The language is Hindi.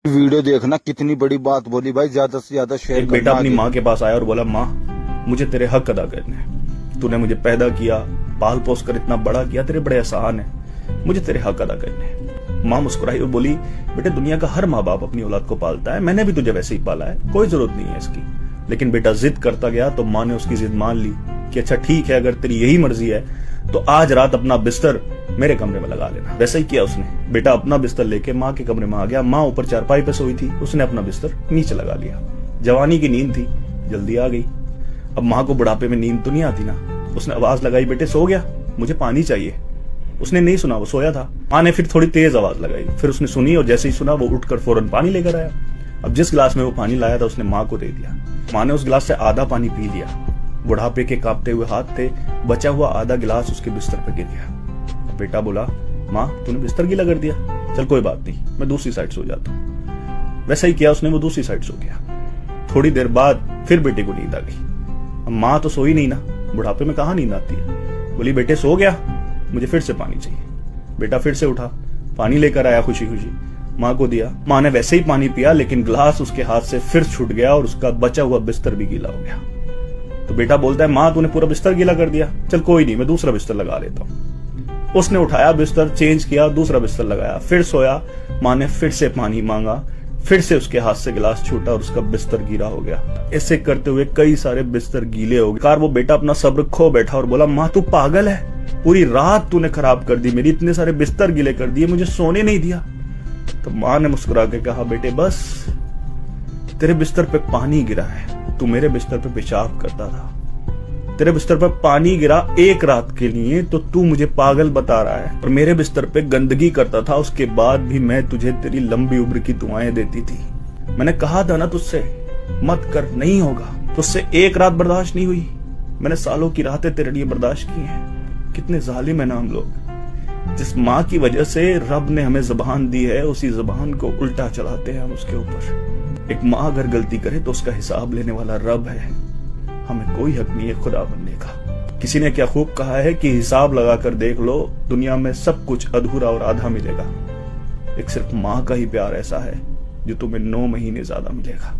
वीडियो देखना, कितनी बड़ी बात बोली भाई, ज्यादा से ज्यादा शेयर एक बेटा अपनी माँ के पास आया और बोला, माँ मुझे तेरे हक अदा करने हैं, तूने मुझे पैदा किया, पाल पोस कर इतना बड़ा किया, तेरे बड़े एहसान है, मुझे तेरे हक अदा करने हैं। माँ मुस्कुराई और बोली, बेटे दुनिया का हर माँ बाप अपनी औलाद को पालता है, मैंने भी तुझे वैसे ही पाला है, कोई जरूरत नहीं है इसकी। लेकिन बेटा जिद करता गया तो माँ ने उसकी जिद मान ली कि अच्छा ठीक है, अगर तेरी यही मर्जी है तो आज रात अपना बिस्तर मेरे कमरे में लगा लेना। वैसा ही किया उसने। बेटा अपना बिस्तर लेके माँ के कमरे में आ गया। माँ ऊपर चारपाई पे सोई थी, उसने अपना बिस्तर नीचे लगा लिया। जवानी की नींद थी, जल्दी आ गई। अब माँ को बुढ़ापे में नींद तो नहीं आती ना। उसने आवाज लगाई, बेटे सो गया, मुझे पानी चाहिए। उसने नहीं सुना, वो सोया था। माँ ने फिर थोड़ी तेज आवाज लगाई, फिर उसने सुनी और जैसे ही सुना वो उठकर फौरन पानी लेकर आया। अब जिस गिलास में वो पानी लाया था उसने माँ को दे दिया। माँ ने उस गिलास से आधा पानी पी लिया। बुढ़ापे के कांपते हुए हाथ थे, बचा हुआ आधा गिलास उसके बिस्तर पर गिर गया। बेटा बोला, माँ तूने बिस्तर गीला कर दिया, चल कोई बात नहीं, मैं दूसरी साइड सो जाता हूँ। वैसा ही किया उसने, वो दूसरी साइड सो गया। थोड़ी देर बाद फिर बेटे को नींद आ गई। अब माँ तो सोई नहीं ना, बुढ़ापे में कहाँ नींद आती है। बोली, बेटे सो गया, मुझे फिर से पानी चाहिए। बेटा फिर से उठा, पानी लेकर आया खुशी खुशी, माँ को दिया। माँ ने वैसे ही पानी पिया, लेकिन गिलास उसके हाथ से फिर छूट गया और उसका बचा हुआ बिस्तर भी गीला हो गया। तो बेटा बोलता है, माँ तूने पूरा बिस्तर गीला कर दिया, चल कोई नहीं, मैं दूसरा बिस्तर लगा लेता हूँ। उसने उठाया बिस्तर, चेंज किया, दूसरा बिस्तर लगाया, फिर सोया। माँ ने फिर से पानी मांगा, फिर से उसके हाथ से गिलास छूटा और उसका बिस्तर गीला हो गया। ऐसे करते हुए कई सारे बिस्तर गीले हो गए। वो बेटा अपना सब्र खो बैठा और बोला, माँ तू पागल है, पूरी रात तूने खराब कर दी मेरी, इतने सारे बिस्तर गीले कर दिए, मुझे सोने नहीं दिया। तो माँ ने मुस्कुरा के कहा, बेटे बस तेरे बिस्तर पे पानी गिरा है, तू मेरे बिस्तर पे पेशाब करता था। तेरे बिस्तर पर पानी गिरा एक रात के लिए तो तू मुझे पागल बता रहा है, और मेरे बिस्तर पे गंदगी करता था, उसके बाद भी मैं तुझे तेरी लंबी उम्र की दुआएं देती थी। मैंने कहा था ना तुझसे मत कर, नहीं होगा। तुझसे एक रात बर्दाश्त नहीं हुई, मैंने सालों की रातें तेरे लिए बर्दाश्त की हैं। कितने जालिम है ना हम लोग। जिस माँ की वजह से रब ने हमें जुबान दी है, उसी जुबान को उल्टा चलाते हैं हम उसके ऊपर। एक माँ अगर गलती करे तो उसका हिसाब लेने वाला रब है, हमें कोई हक नहीं है खुदा बनने का। किसी ने क्या खूब कहा है कि हिसाब लगाकर देख लो, दुनिया में सब कुछ अधूरा और आधा मिलेगा, एक सिर्फ माँ का ही प्यार ऐसा है जो तुम्हें 9 महीने ज्यादा मिलेगा।